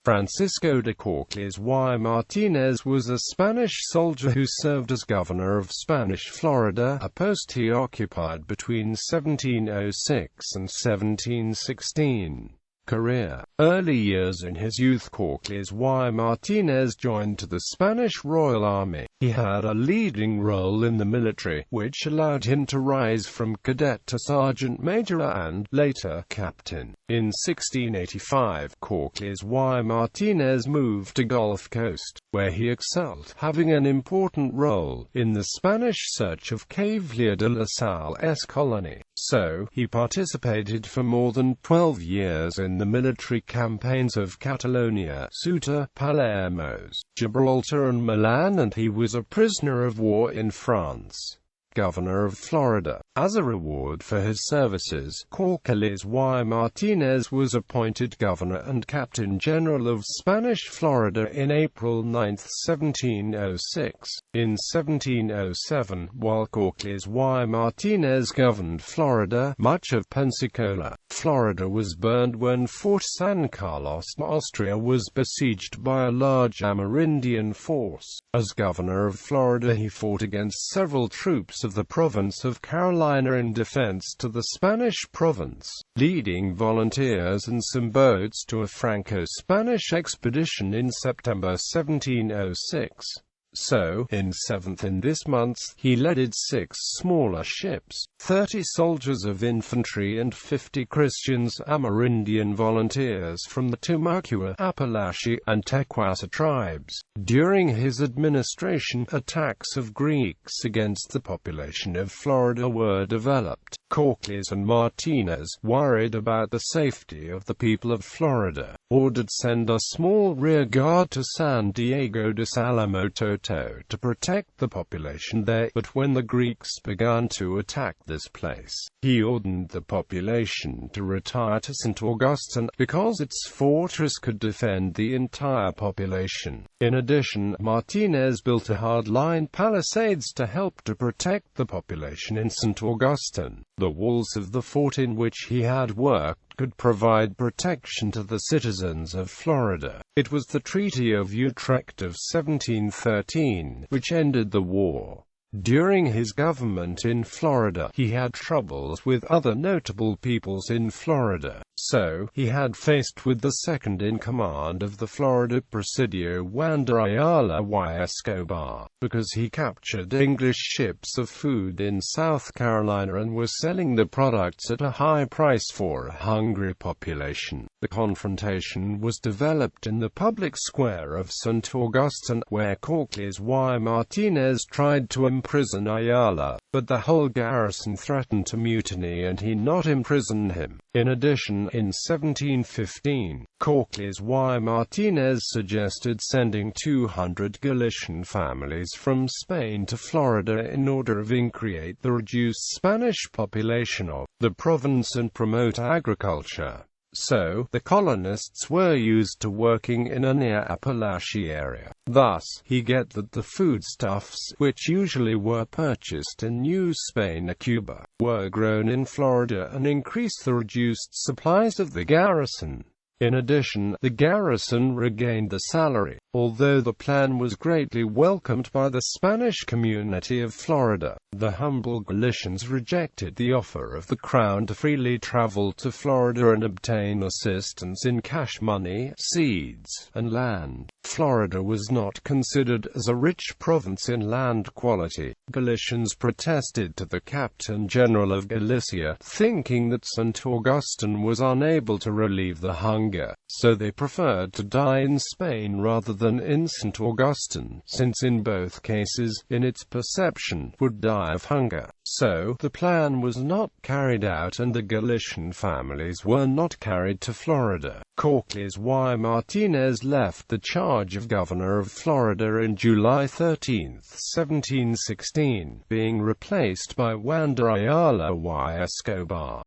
Francisco de Córcoles y Martínez was a Spanish soldier who served as governor of Spanish Florida, a post he occupied between 1706 and 1716. Career. Early years. In his youth, Córcoles y Martínez joined the Spanish Royal Army. He had a leading role in the military, which allowed him to rise from cadet to sergeant major and, later, captain. In 1685, Córcoles y Martínez moved to Gulf Coast, where he excelled, having an important role in the Spanish search of Cavalier de la Salle's colony. So, he participated for more than 12 years in the military campaigns of Catalonia, Ceuta, Palermo, Gibraltar and Milan, and he was a prisoner of war in France. Governor of Florida. As a reward for his services, Córcoles y Martínez was appointed governor and captain general of Spanish Florida in April 9, 1706. In 1707, while Córcoles y Martínez governed Florida, much of Pensacola, Florida was burned when Fort San Carlos, Austria was besieged by a large Amerindian force. As governor of Florida, he fought against several troops of the province of Carolina in defense to the Spanish province, leading volunteers and some boats to a Franco-Spanish expedition in September 1706. So, in this month, he led 6 smaller ships, 30 soldiers of infantry and 50 Christians Amerindian volunteers from the Timucua, Apalachee, and Tequasa tribes. During his administration, attacks of Greeks against the population of Florida were developed. Córcoles and Martínez, worried about the safety of the people of Florida, ordered send a small rear guard to San Diego de Salamoto to protect the population there, but when the Greeks began to attack this place, he ordered the population to retire to St. Augustine, because its fortress could defend the entire population. In addition, Martínez built a hard-line palisades to help to protect the population in St. Augustine. The walls of the fort in which he had worked could provide protection to the citizens of Florida. It was the Treaty of Utrecht of 1713 which ended the war. During his government in Florida, he had troubles with other notable peoples in Florida. So, he had faced with the second-in-command of the Florida Presidio, Juan de Ayala y Escobar, because he captured English ships of food in South Carolina and was selling the products at a high price for a hungry population. The confrontation was developed in the public square of St. Augustine, where Córcoles y Martínez tried to imprison Ayala, but the whole garrison threatened to mutiny and he not imprison him. In addition, in 1715, Córcoles y Martínez suggested sending 200 Galician families from Spain to Florida in order to increase the reduced Spanish population of the province and promote agriculture. So, the colonists were used to working in a near Apalachee area. Thus, he get that the foodstuffs, which usually were purchased in New Spain or Cuba, were grown in Florida and increased the reduced supplies of the garrison. In addition, the garrison regained the salary, although the plan was greatly welcomed by the Spanish community of Florida. The humble Galicians rejected the offer of the crown to freely travel to Florida and obtain assistance in cash money, seeds, and land. Florida was not considered as a rich province in land quality. Galicians protested to the Captain General of Galicia, thinking that St. Augustine was unable to relieve the hunger, so they preferred to die in Spain rather than in St. Augustine, since in both cases, in its perception, would die of hunger. So, the plan was not carried out and the Galician families were not carried to Florida. Córcoles y Martínez left the charge of governor of Florida in July 13, 1716, being replaced by Juan de Ayala y Escobar.